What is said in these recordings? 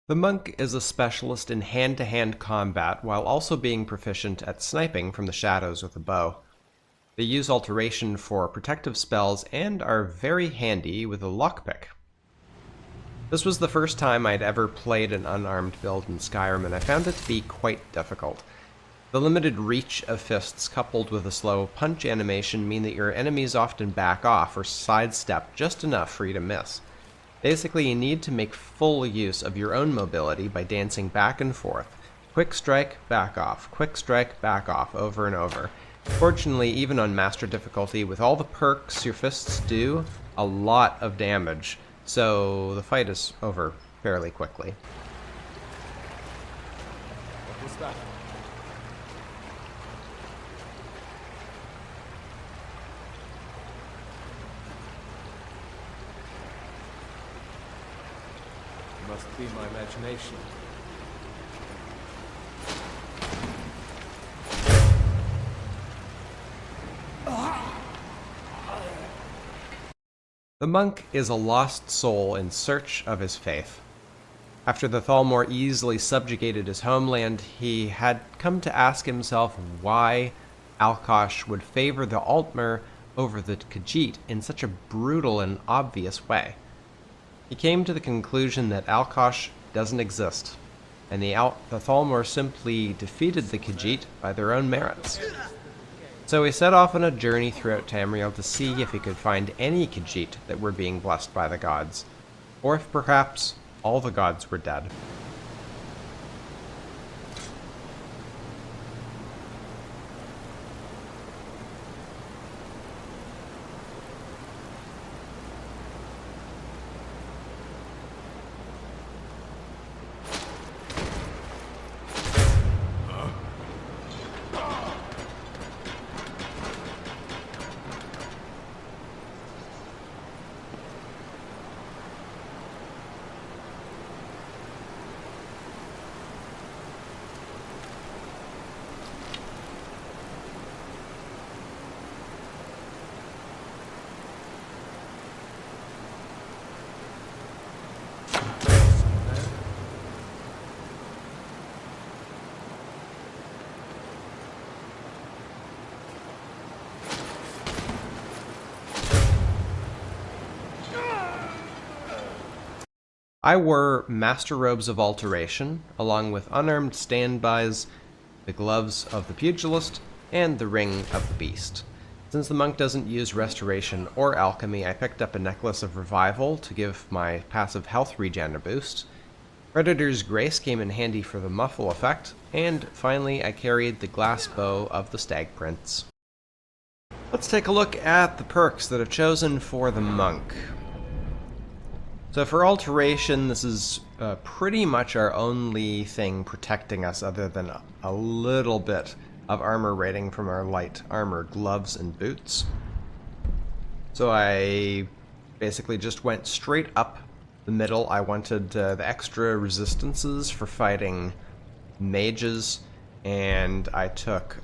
The monk is a specialist in hand-to-hand combat while also being proficient at sniping from the shadows with a bow. They use alteration for protective spells and are very handy with a lockpick. This was the first time I'd ever played an unarmed build in Skyrim, and I found it to be quite difficult. The limited reach of fists coupled with a slow punch animation mean that your enemies often back off or sidestep just enough for you to miss. Basically, you need to make full use of your own mobility by dancing back and forth. Quick strike, back off, quick strike, back off, over and over. Fortunately, even on master difficulty, with all the perks, your fists do a lot of damage, so the fight is over fairly quickly. What was that? Must be my imagination. The monk is a lost soul in search of his faith. After the Thalmor easily subjugated his homeland, he had come to ask himself why Alkosh would favor the Altmer over the Khajiit in such a brutal and obvious way. He came to the conclusion that Alkosh doesn't exist, and the Thalmor simply defeated the Khajiit by their own merits. So he set off on a journey throughout Tamriel to see if he could find any Khajiit that were being blessed by the gods, or if perhaps all the gods were dead. I wore master robes of alteration, along with unarmed standbys, the gloves of the pugilist, and the ring of the beast. Since the monk doesn't use restoration or alchemy, I picked up a necklace of revival to give my passive health regen a boost. Predator's Grace came in handy for the muffle effect, and finally I carried the glass bow of the Stag Prince. Let's take a look at the perks that I've chosen for the monk. So for alteration, this is pretty much our only thing protecting us other than a little bit of armor rating from our light armor gloves and boots. So I basically just went straight up the middle. I wanted the extra resistances for fighting mages, and I took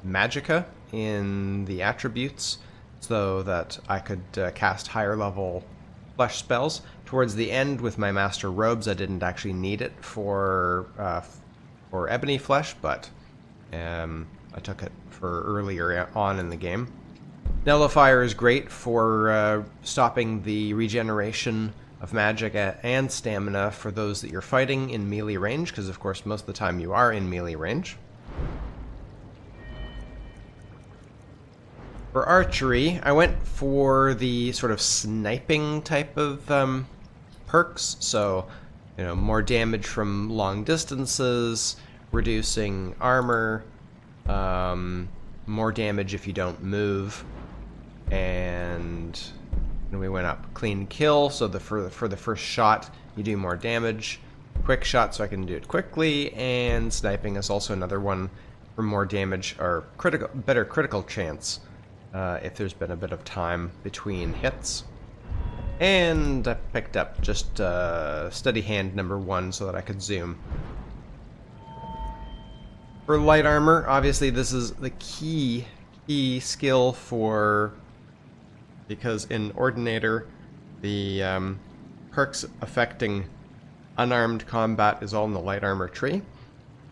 magicka in the attributes so that I could cast higher level flesh spells. Towards the end with my master robes, I didn't actually need it for ebony flesh, but I took it for earlier on in the game. Nullifier is great for stopping the regeneration of magic and stamina for those that you're fighting in melee range, because of course most of the time you are in melee range. For archery, I went for the sort of sniping type of perks, so more damage from long distances, reducing armor, more damage if you don't move, and we went up clean kill, so for the first shot you do more damage, quick shot so I can do it quickly, and sniping is also another one for more damage or better critical chance. If there's been a bit of time between hits. And I picked up just steady hand number 1 so that I could zoom. For light armor, obviously this is the key skill because in Ordinator, the perks affecting unarmed combat is all in the light armor tree.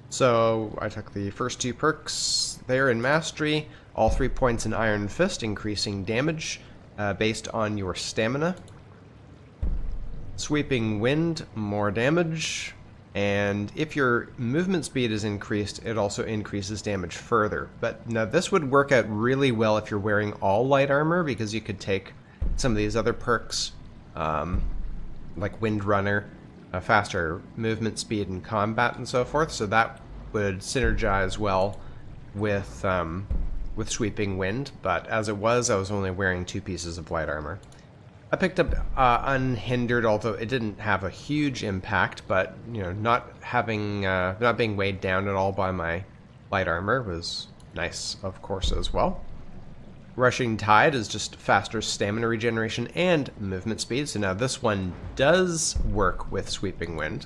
So I took the first 2 perks there in Mastery, all 3 points in Iron Fist, increasing damage based on your stamina. Sweeping Wind, more damage. And if your movement speed is increased, it also increases damage further. But now this would work out really well if you're wearing all light armor, because you could take some of these other perks, like Windrunner, faster movement speed in combat and so forth. So that would synergize well with Sweeping Wind. But as it was, I was only wearing 2 pieces of light armor. I picked up Unhindered, although it didn't have a huge impact, but you know, not being weighed down at all by my light armor was nice, of course, as well. Rushing Tide is just faster stamina regeneration and movement speed, so now this one does work with Sweeping Wind.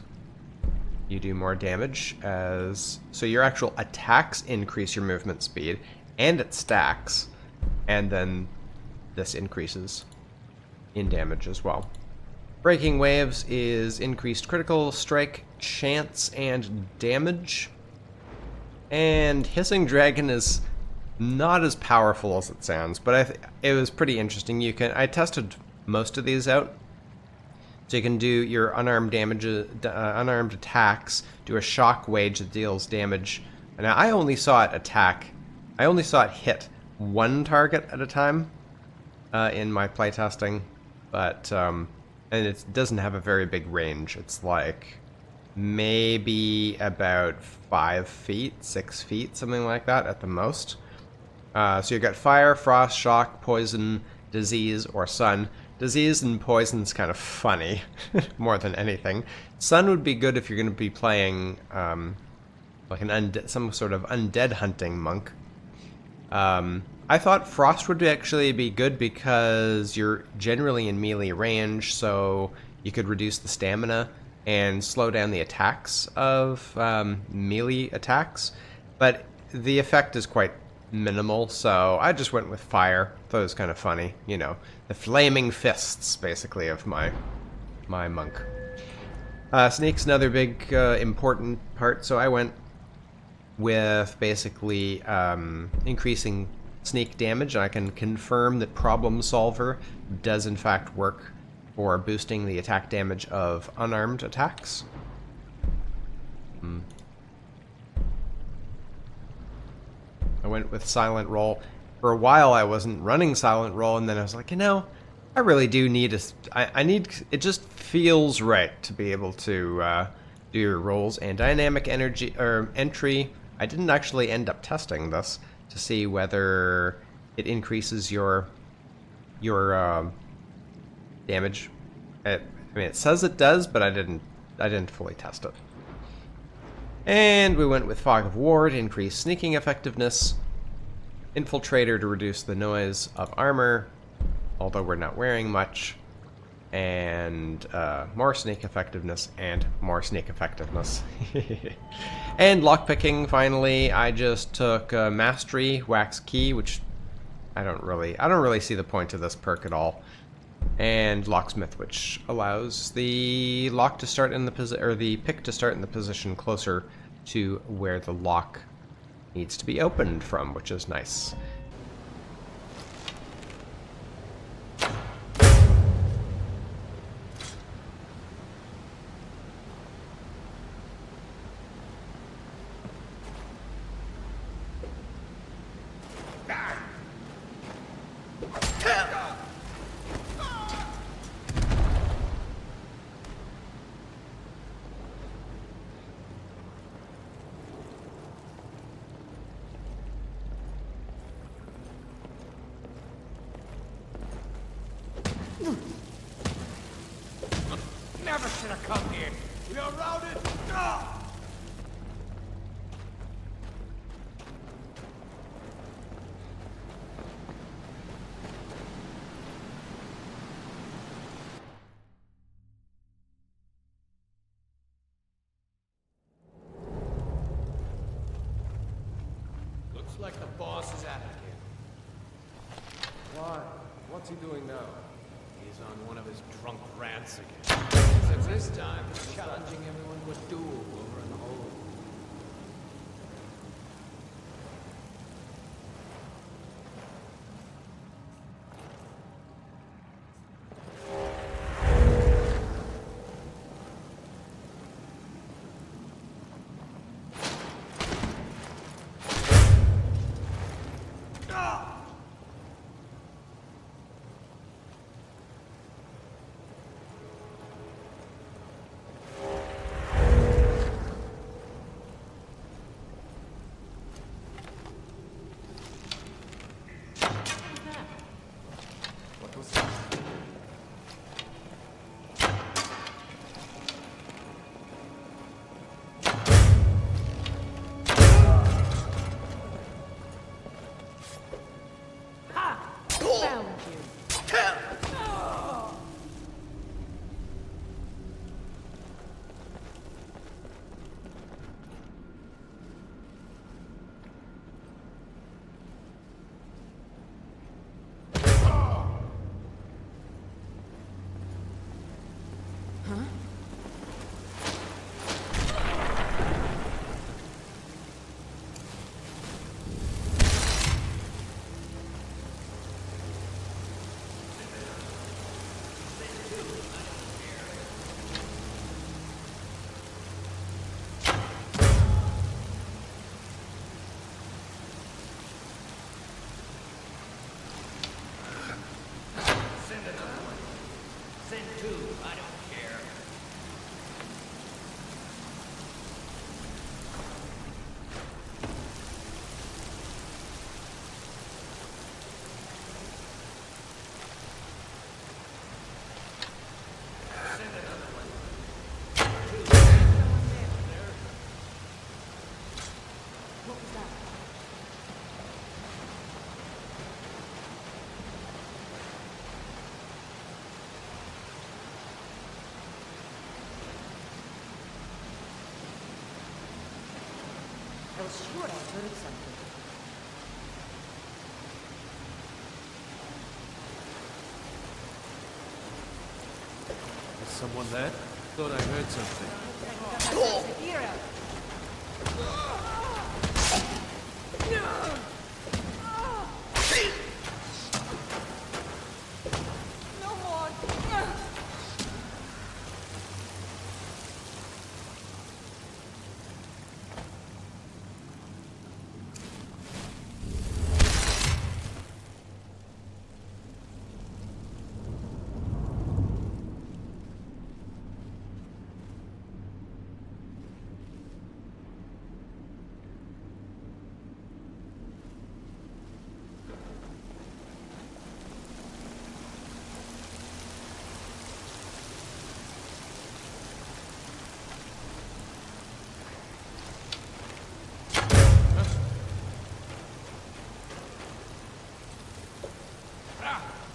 You do more damage so your actual attacks increase your movement speed, and it stacks, and then this increases in damage as well. Breaking Waves is increased critical strike, chance, and damage. And Hissing Dragon is not as powerful as it sounds, but it was pretty interesting. I tested most of these out. So you can do your unarmed attacks, do a shock wage that deals damage. And I only saw it hit 1 target at a time in my playtesting. But, and it doesn't have a very big range. It's like maybe about 5 feet, 6 feet, something like that at the most. So you got fire, frost, shock, poison, disease, or sun. Disease and poison's kind of funny, more than anything. Sun would be good if you're going to be playing like some sort of undead hunting monk. I thought Frost would actually be good because you're generally in melee range, so you could reduce the stamina and slow down the attacks of melee attacks. But the effect is quite minimal, so I just went with Fire. Thought it was kind of funny, you know, the flaming fists, basically, of my monk. Sneak's another big important part, so I went with basically increasing sneak damage, and I can confirm that Problem Solver does in fact work for boosting the attack damage of unarmed attacks. I went with Silent Roll. For a while I wasn't running Silent Roll, and then I was like, you know, I really do need it just feels right to be able to do your rolls. And Dynamic Entry, I didn't actually end up testing this to see whether it increases your damage. I mean, it says it does, but I didn't fully test it. And we went with Fog of War to increase sneaking effectiveness, Infiltrator to reduce the noise of armor, although we're not wearing much, and more sneak effectiveness and more sneak effectiveness. And lockpicking, finally, I just took Mastery, Wax Key, which I don't really see the point of this perk at all, and Locksmith, which allows the lock to start in the pick to start in the position closer to where the lock needs to be opened from, which is nice. Never should have come here. We are routed. Ah! Looks like the boss is at it again. Why? What's he doing now? He's on one of his drunk rants again. Except this time, he's challenging everyone to a duel over in the hole. I was sure I heard something. Is someone there? Thought I heard something. No more.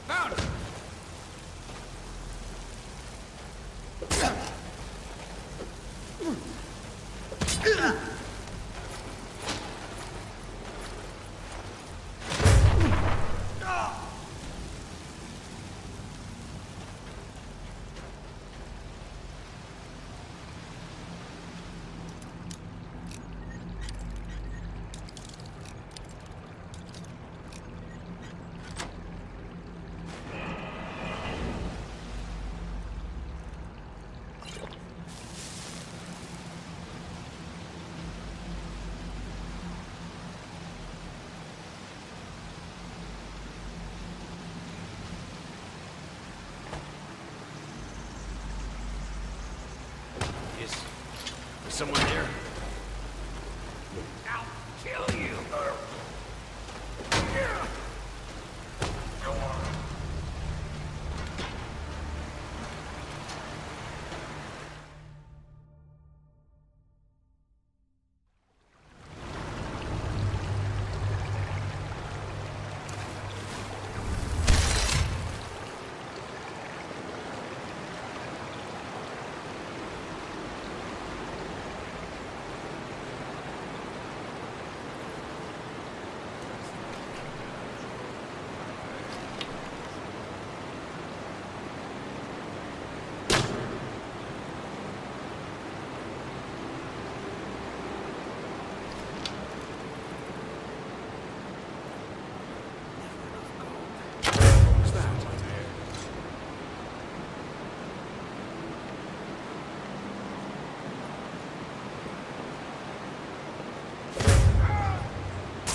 Found it! Is someone there? I'll kill you!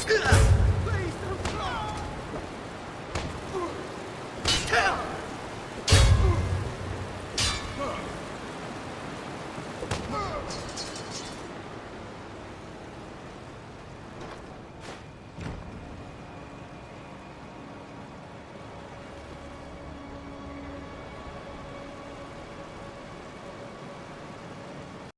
Ugh.